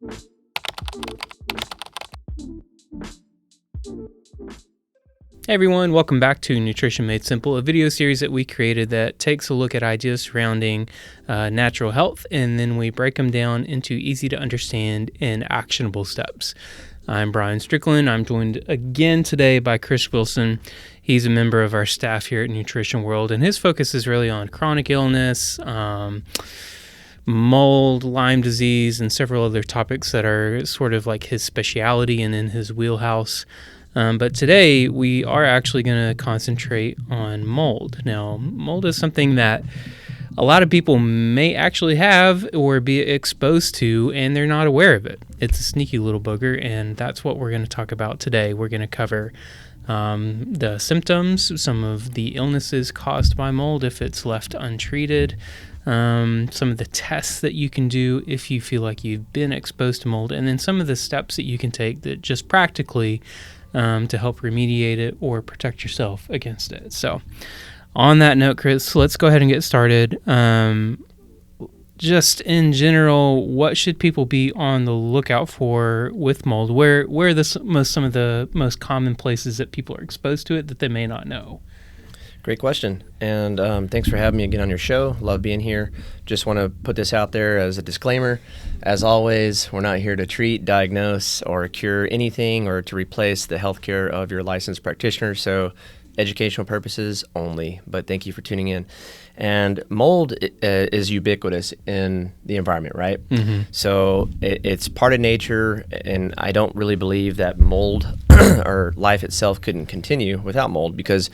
Hey everyone, welcome back to Nutrition Made Simple, a video series that we created that takes a look at ideas surrounding natural health, and then we break them down into easy to understand and actionable steps. I'm Brian Strickland. I'm joined again today by Chris Wilson. He's a member of our staff here at Nutrition World, and his focus is really on chronic illness, mold, Lyme disease, and several other topics that are sort of like his specialty and in his wheelhouse. But today we are actually going to concentrate on mold. Now, mold is something that a lot of people may actually have or be exposed to, and they're not aware of it. It's a sneaky little booger, and that's what we're going to talk about today. We're going to cover the symptoms, some of the illnesses caused by mold if it's left untreated, some of the tests that you can do if you feel like you've been exposed to mold, and then some of the steps that you can take that just practically to help remediate it or protect yourself against it. So on that note, Chris, let's go ahead and get started. Just in general, what should people be on the lookout for with mold? Where are some of the most common places that people are exposed to it that they may not know? Great question, and thanks for having me again on your show. Love being here. Just want to put this out there as a disclaimer. As always, we're not here to treat, diagnose, or cure anything or to replace the healthcare of your licensed practitioner, so educational purposes only, but thank you for tuning in. And mold is ubiquitous in the environment, right? Mm-hmm. So it's part of nature, and I don't really believe that mold or life itself couldn't continue without mold, because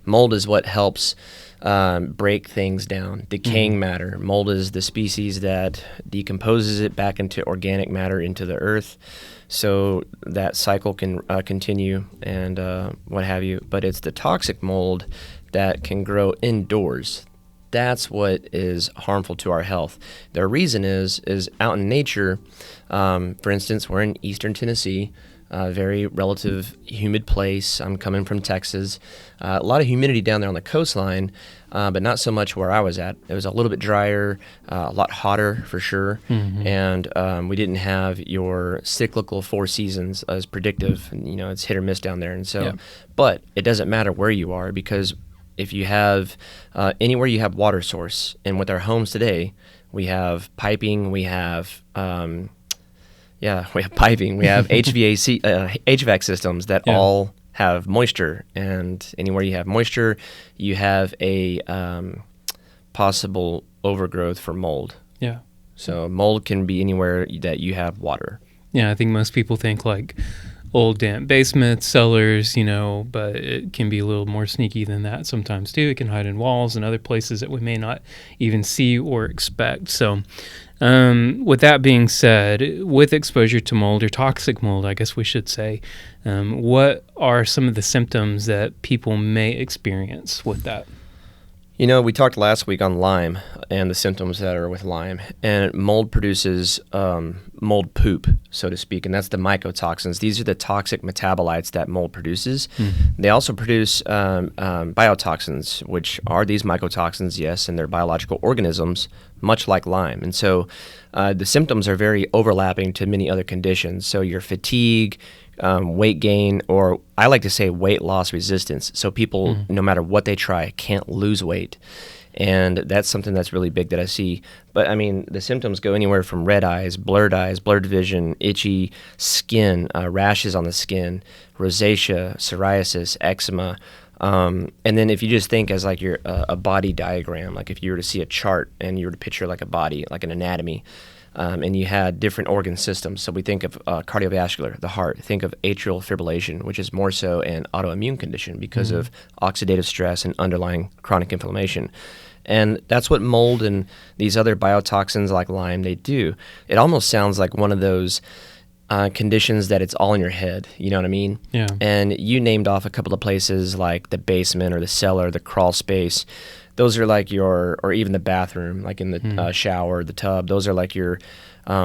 mold is what helps break things down, decaying matter. Mold is the species that decomposes it back into organic matter into the earth, so that cycle can continue and what have you. But it's the toxic mold that can grow indoors. That's what is harmful to our health. The reason is out in nature. For instance, we're in eastern Tennessee, a very relative humid place. I'm coming from Texas. A lot of humidity down there on the coastline, but not so much where I was at. It was a little bit drier, a lot hotter for sure, and we didn't have your cyclical 4 seasons as predictive. You know, it's hit or miss down there, and so. Yeah. But it doesn't matter where you are, because if you have anywhere you have water source, and with our homes today, we have piping, we have piping, we have HVAC systems that all have moisture, and anywhere you have moisture, you have a possible overgrowth for mold. Yeah. So mold can be anywhere that you have water. Yeah, I think most people think like old damp basements, cellars, but it can be a little more sneaky than that sometimes too. It can hide in walls and other places that we may not even see or expect. So with that being said, with exposure to mold, or toxic mold, I guess we should say, what are some of the symptoms that people may experience with that? You know, we talked last week on Lyme and the symptoms that are with Lyme, and mold produces mold poop, so to speak, and that's the mycotoxins. These are the toxic metabolites that mold produces. They also produce biotoxins, which are these mycotoxins, yes, and they're biological organisms, much like Lyme. And so the symptoms are very overlapping to many other conditions. So your fatigue, weight gain, or I like to say weight loss resistance. So people, no matter what they try, can't lose weight. And that's something that's really big that I see. But I mean, the symptoms go anywhere from red eyes, blurred vision, itchy skin, rashes on the skin, rosacea, psoriasis, eczema. And then if you just think as like a body diagram, like if you were to see a chart and you were to picture like a body, like an anatomy, and you had different organ systems. So we think of cardiovascular, the heart. Think of atrial fibrillation, which is more so an autoimmune condition because of oxidative stress and underlying chronic inflammation. And that's what mold and these other biotoxins like Lyme, they do. It almost sounds like one of those conditions that it's all in your head, you know what I mean? Yeah. And you named off a couple of places like the basement or the cellar, the crawl space. Those are like or even the bathroom, like in the shower, the tub. Those are like your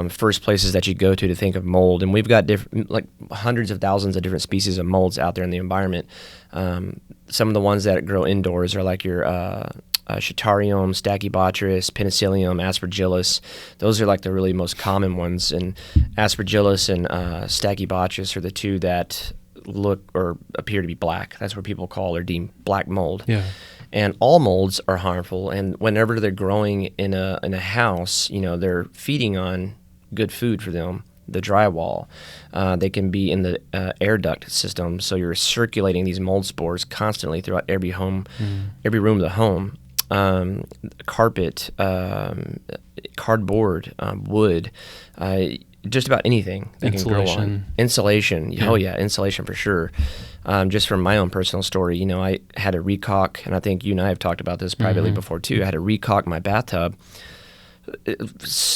first places that you go to think of mold. And we've got like hundreds of thousands of different species of molds out there in the environment. Some of the ones that grow indoors are like your Schitarium, Stachybotrys, Penicillium, Aspergillus. Those are like the really most common ones. And Aspergillus and Stachybotrys are the two that look or appear to be black. That's what people call or deem black mold. Yeah. And all molds are harmful. And whenever they're growing in a house, they're feeding on good food for them. The drywall. They can be in the air duct system, so you're circulating these mold spores constantly throughout every home, every room of the home. Carpet, cardboard, wood, just about anything they can grow on. Insulation. Yeah. Oh yeah, insulation for sure. Just from my own personal story, I had a recock, and I think you and I have talked about this privately before too. I had to recock my bathtub.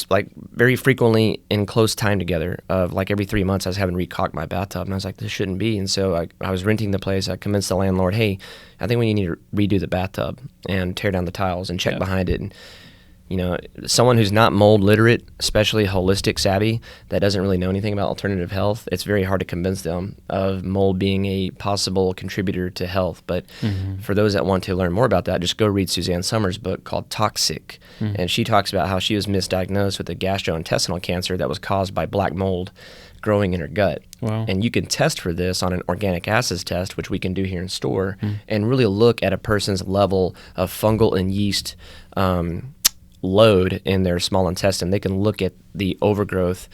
Like very frequently in close time together of like every 3 months I was having to recock my bathtub, and I was like, this shouldn't be. And so I was renting the place. I convinced the landlord, hey, I think we need to redo the bathtub and tear down the tiles and check behind it. And someone who's not mold literate, especially holistic savvy, that doesn't really know anything about alternative health, it's very hard to convince them of mold being a possible contributor to health. But for those that want to learn more about that, just go read Suzanne Summers' book called Toxic. And she talks about how she was misdiagnosed with a gastrointestinal cancer that was caused by black mold growing in her gut. Wow. And you can test for this on an organic acids test, which we can do here in store, and really look at a person's level of fungal and yeast load in their small intestine. They can look at the overgrowth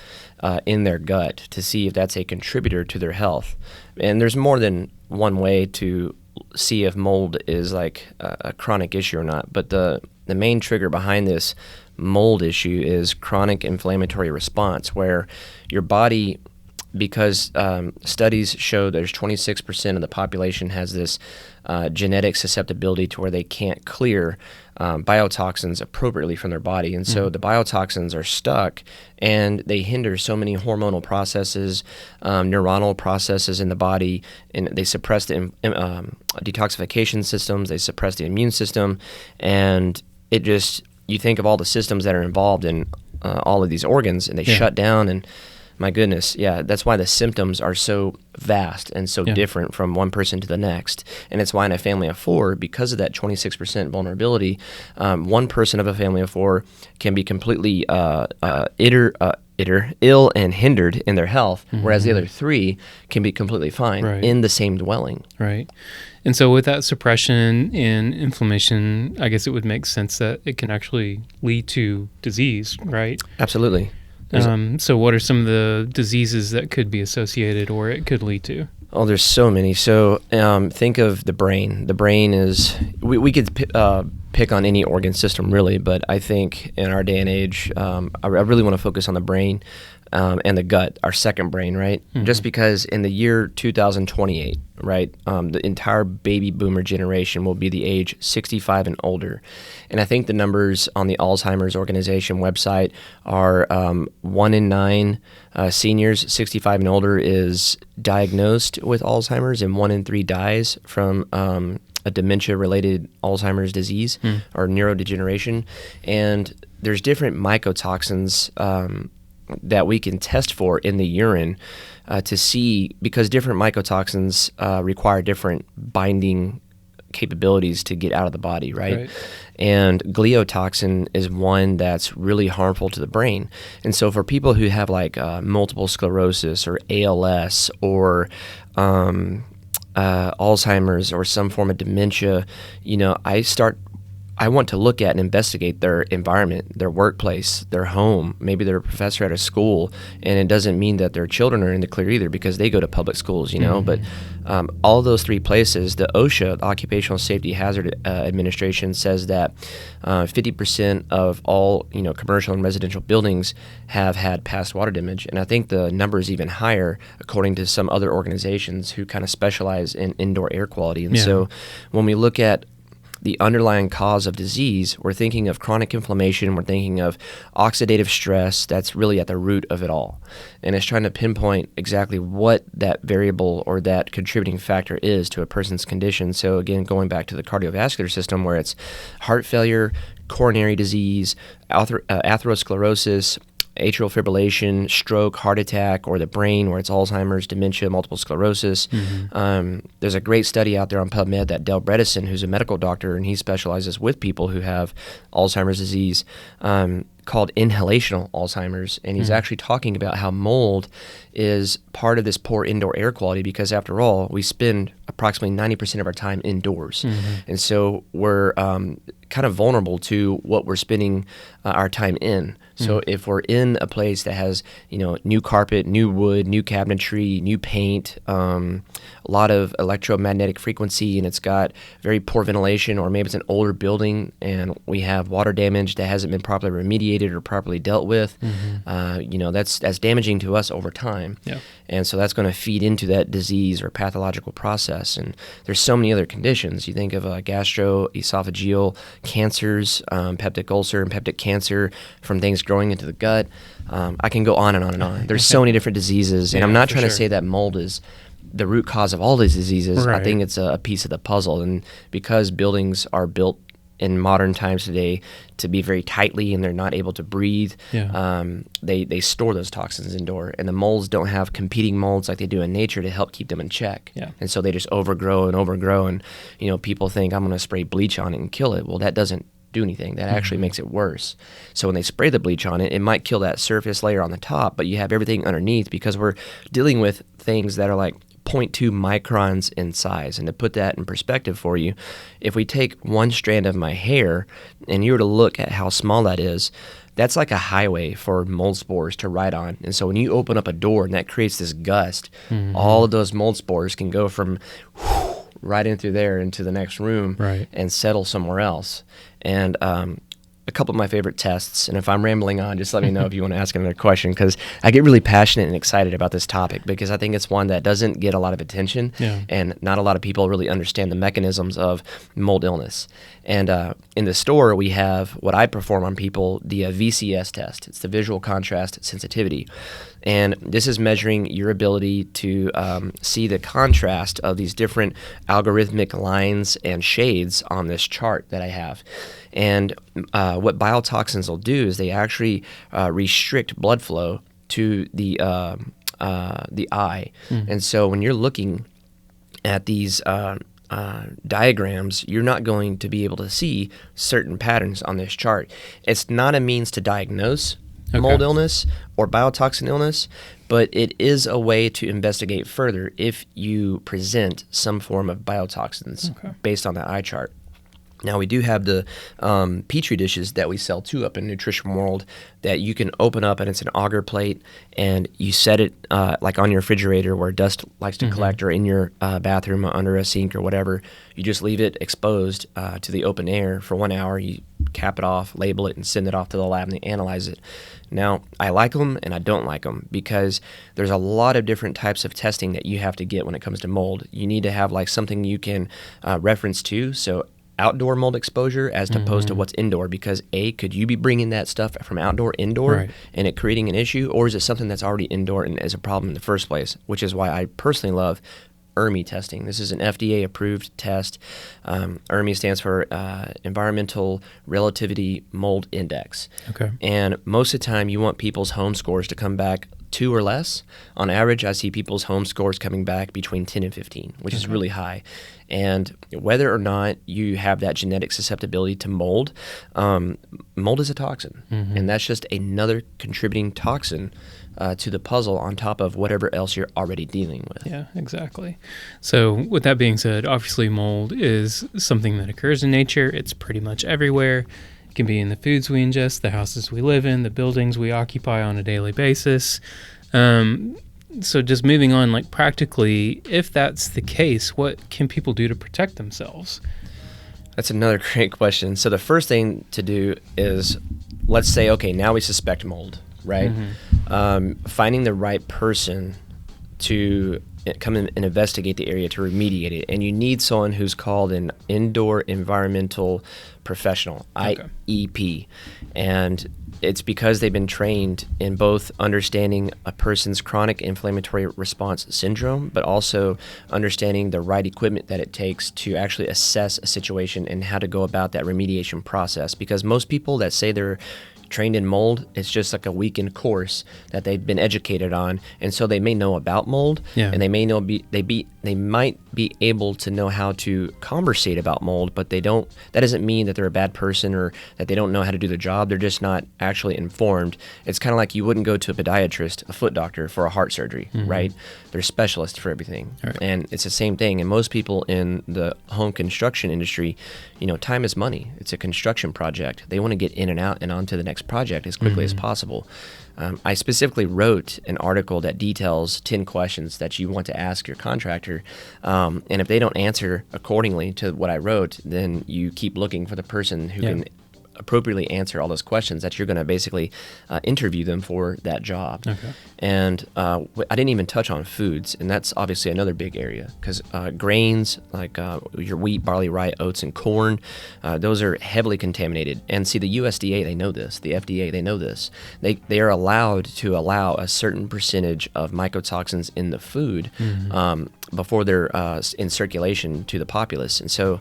in their gut to see if that's a contributor to their health. And there's more than one way to see if mold is like a chronic issue or not. But the main trigger behind this mold issue is chronic inflammatory response, where your body, because studies show there's 26% of the population has this genetic susceptibility to where they can't clear biotoxins appropriately from their body. And so the biotoxins are stuck, and they hinder so many hormonal processes, neuronal processes in the body, and they suppress the detoxification systems, they suppress the immune system, and it just, you think of all the systems that are involved in all of these organs, and they shut down. And my goodness, that's why the symptoms are so vast and so different from one person to the next. And it's why in a family of four, because of that 26% vulnerability, one person of a family of four can be completely ill and hindered in their health, whereas the other three can be completely fine in the same dwelling. Right. And so with that suppression and inflammation, I guess it would make sense that it can actually lead to disease, right? Absolutely. So what are some of the diseases that could be associated or it could lead to? Oh, there's so many. So think of the brain. The brain is, we could pick on any organ system really, but I think in our day and age, I really want to focus on the brain and the gut, our second brain, right? Just because in the year 2028, right, the entire baby boomer generation will be the age 65 and older. And I think the numbers on the Alzheimer's organization website are 1 in 9 seniors 65 and older is diagnosed with Alzheimer's, and 1 in 3 dies from a dementia-related Alzheimer's disease or neurodegeneration. And there's different mycotoxins that we can test for in the urine to see, because different mycotoxins require different binding capabilities to get out of the body, right? And gliotoxin is one that's really harmful to the brain. And so for people who have like multiple sclerosis or ALS or Alzheimer's or some form of dementia, I want to look at and investigate their environment, their workplace, their home. Maybe they're a professor at a school, and it doesn't mean that their children are in the clear either because they go to public schools, But all those 3 places, the OSHA, the Occupational Safety Hazard Administration, says that 50% of all commercial and residential buildings have had past water damage, and I think the number is even higher according to some other organizations who kind of specialize in indoor air quality. And so when we look at the underlying cause of disease, we're thinking of chronic inflammation, we're thinking of oxidative stress. That's really at the root of it all. And it's trying to pinpoint exactly what that variable or that contributing factor is to a person's condition. So again, going back to the cardiovascular system, where it's heart failure, coronary disease, atherosclerosis, atrial fibrillation, stroke, heart attack, or the brain where it's Alzheimer's, dementia, multiple sclerosis. There's a great study out there on PubMed that Del Bredesen, who's a medical doctor, and he specializes with people who have Alzheimer's disease, called inhalational Alzheimer's, and he's actually talking about how mold is part of this poor indoor air quality because, after all, we spend approximately 90% of our time indoors. And so we're kind of vulnerable to what we're spending our time in. So if we're in a place that has, new carpet, new wood, new cabinetry, new paint, a lot of electromagnetic frequency, and it's got very poor ventilation, or maybe it's an older building and we have water damage that hasn't been properly remediated or properly dealt with, that's damaging to us over time. Yeah. And so that's going to feed into that disease or pathological process. And there's so many other conditions. You think of gastroesophageal cancers, peptic ulcer and peptic cancer from things growing into the gut. I can go on and on and on. There's so many different diseases. And I'm not trying to say that mold is the root cause of all these diseases. Right. I think it's a piece of the puzzle. And because buildings are built in modern times today to be very tightly and they're not able to breathe, they store those toxins indoor, and the molds don't have competing molds like they do in nature to help keep them in check. And so they just overgrow, and people think, I'm going to spray bleach on it and kill it. Well, that doesn't do anything. That actually makes it worse. So when they spray the bleach on it, it might kill that surface layer on the top, but you have everything underneath, because we're dealing with things that are like 0.2 microns in size. And to put that in perspective for you, if we take one strand of my hair and you were to look at how small that is, that's like a highway for mold spores to ride on. And so when you open up a door and that creates this gust, all of those mold spores can go from right in through there into the next room and settle somewhere else. And a couple of my favorite tests, and if I'm rambling on, just let me know if you want to ask another question, because I get really passionate and excited about this topic, because I think it's one that doesn't get a lot of attention, and not a lot of people really understand the mechanisms of mold illness. And in the store, we have what I perform on people, the VCS test. It's the visual contrast sensitivity. And this is measuring your ability to see the contrast of these different algorithmic lines and shades on this chart that I have. And what biotoxins will do is they actually restrict blood flow to the eye. And so when you're looking at these diagrams, you're not going to be able to see certain patterns on this chart. It's not a means to diagnose mold illness or biotoxin illness, but it is a way to investigate further if you present some form of biotoxins based on that eye chart. Now, we do have the Petri dishes that we sell too up in Nutrition World that you can open up, and it's an agar plate, and you set it like on your refrigerator where dust likes to collect, or in your bathroom under a sink or whatever. You just leave it exposed to the open air for 1 hour. You cap it off, label it, and send it off to the lab, and they analyze it. Now, I like them and I don't like them, because there's a lot of different types of testing that you have to get when it comes to mold. You need to have like something you can reference to, so outdoor mold exposure as opposed to what's indoor, because could you be bringing that stuff from outdoor indoor and it creating an issue, or is it something that's already indoor and is a problem in the first place, which is why I personally love ERMI testing. This is an FDA approved test. ERMI stands for Environmental Relativity Mold Index. And most of the time you want people's home scores to come back 2 or less. On average, I see people's home scores coming back between 10 and 15, which is really high. And whether or not you have that genetic susceptibility to mold, mold is a toxin. And that's just another contributing toxin to the puzzle on top of whatever else you're already dealing with. Yeah, exactly. So with that being said, obviously mold is something that occurs in nature. It's pretty much everywhere. It can be in the foods we ingest, the houses we live in, the buildings we occupy on a daily basis. So just moving on, like practically, if that's the case, what can people do to protect themselves? That's another great question. So the first thing to do is, let's say, okay, now we suspect mold, right? Finding the right person to come in and investigate the area to remediate it. And you need someone who's called an indoor environmental professional, IEP. And it's because they've been trained in both understanding a person's chronic inflammatory response syndrome, but also understanding the right equipment that it takes to actually assess a situation and how to go about that remediation process. Because most people that say they're trained in mold. It's just like a weekend course that they've been educated on, and so they may know about mold, and they might be able to know how to conversate about mold, but they don't. That doesn't mean that they're a bad person or that they don't know how to do the job. They're just not actually informed. It's kind of like you wouldn't go to a podiatrist, a foot doctor, for a heart surgery, right? They're specialists for everything, and it's the same thing. And most people in the home construction industry, time is money. It's a construction project. They want to get in and out and on to the next project as quickly as possible. I specifically wrote an article that details 10 questions that you want to ask your contractor, and if they don't answer accordingly to what I wrote, then you keep looking for the person who can appropriately answer all those questions that you're going to basically interview them for that job. And I didn't even touch on foods, and that's obviously another big area, because grains like your wheat, barley, rye, oats, and corn, those are heavily contaminated. And see, the USDA, they know this. The FDA, they know this. They are allowed to allow a certain percentage of mycotoxins in the food before they're in circulation to the populace. And so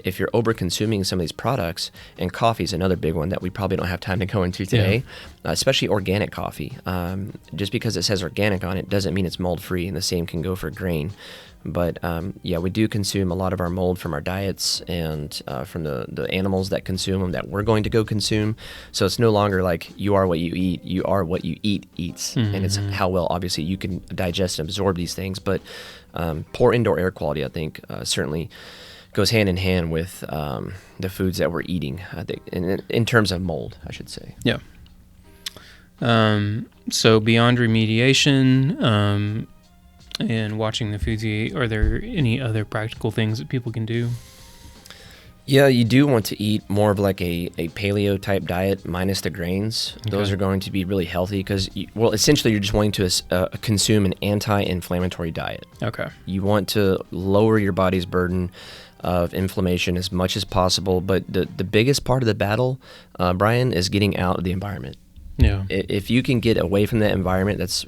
if you're over-consuming some of these products, and coffee is another big one that we probably don't have time to go into today, especially organic coffee. Just because it says organic on it doesn't mean it's mold-free, and the same can go for grain. But we do consume a lot of our mold from our diets and from the animals that consume them that we're going to go consume. So it's no longer like you are what you eat. You are what you eat eats. And it's how well, obviously, you can digest and absorb these things. But poor indoor air quality, I think, certainly goes hand in hand with the foods that we're eating, I think, in terms of mold, I should say. Yeah. So beyond remediation and watching the foods you eat, are there any other practical things that people can do? Yeah, you do want to eat more of like a paleo type diet minus the grains. Those are going to be really healthy because, essentially you're just wanting to consume an anti-inflammatory diet. You want to lower your body's burden of inflammation as much as possible, but the biggest part of the battle, Brian, is getting out of the environment. If you can get away from that environment that's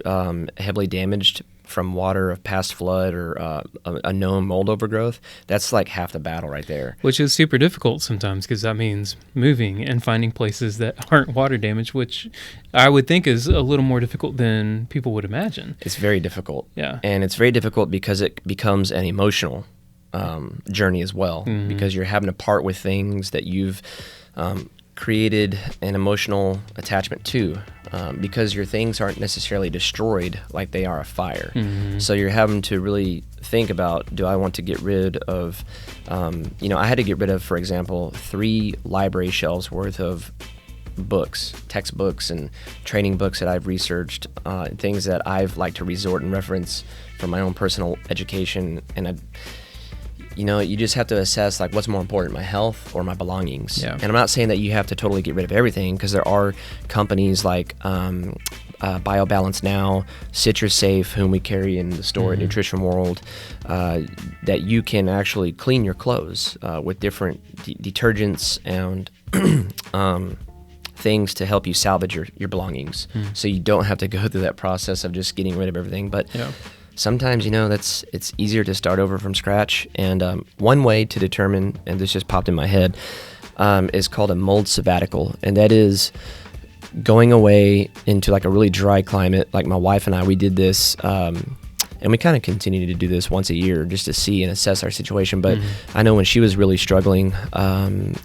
heavily damaged from water of past flood or a known mold overgrowth, that's like half the battle right there. Which is super difficult sometimes, because that means moving and finding places that aren't water damaged, which I would think is a little more difficult than people would imagine. It's very difficult. Yeah. And it's very difficult because it becomes an emotional journey as well, because you're having to part with things that you've created an emotional attachment to, because your things aren't necessarily destroyed like they are a fire. So you're having to really think about, do I want to get rid of, I had to get rid of, for example, 3 library shelves worth of books, textbooks and training books that I've researched, things that I've liked to resort and reference for my own personal education. And you just have to assess, like, what's more important, my health or my belongings. And I'm not saying that you have to totally get rid of everything, because there are companies like BioBalance Now, Citrus Safe, whom we carry in the store at Nutrition World, that you can actually clean your clothes with different detergents and things to help you salvage your belongings. So you don't have to go through that process of just getting rid of everything. But sometimes, it's easier to start over from scratch. And one way to determine, and this just popped in my head, is called a mold sabbatical. And that is going away into like a really dry climate. Like my wife and I, we did this, and we kind of continue to do this once a year just to see and assess our situation. But I know when she was really struggling,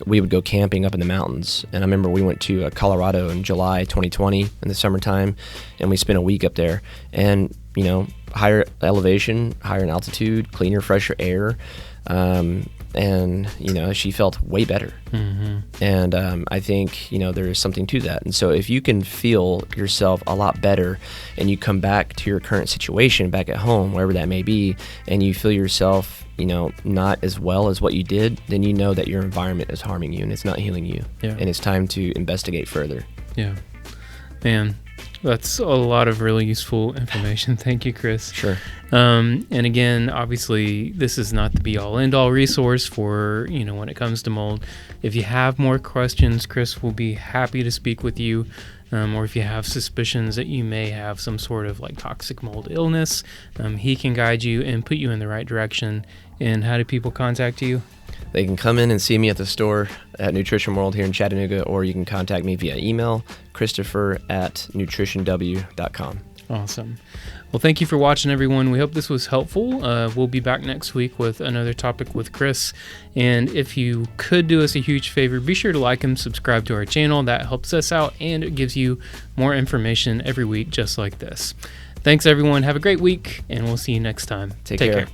we would go camping up in the mountains. And I remember we went to Colorado in July 2020 in the summertime, and we spent a week up there. And higher elevation, higher in altitude, cleaner, fresher air. And she felt way better. And I think, there's something to that. And so if you can feel yourself a lot better and you come back to your current situation back at home, wherever that may be, and you feel yourself, not as well as what you did, then you know that your environment is harming you and it's not healing you. And it's time to investigate further. Man, that's a lot of really useful information. Thank you, Chris. Sure. And again, obviously, this is not the be-all, end-all resource for, when it comes to mold. If you have more questions, Chris will be happy to speak with you. or if you have suspicions that you may have some sort of like toxic mold illness, he can guide you and put you in the right direction. And how do people contact you? They can come in and see me at the store at Nutrition World here in Chattanooga, or you can contact me via email, christopher@nutritionw.com. Awesome. Well, thank you for watching, everyone. We hope this was helpful. We'll be back next week with another topic with Chris. And if you could do us a huge favor, be sure to like and subscribe to our channel. That helps us out, and it gives you more information every week just like this. Thanks, everyone. Have a great week, and we'll see you next time. Take care.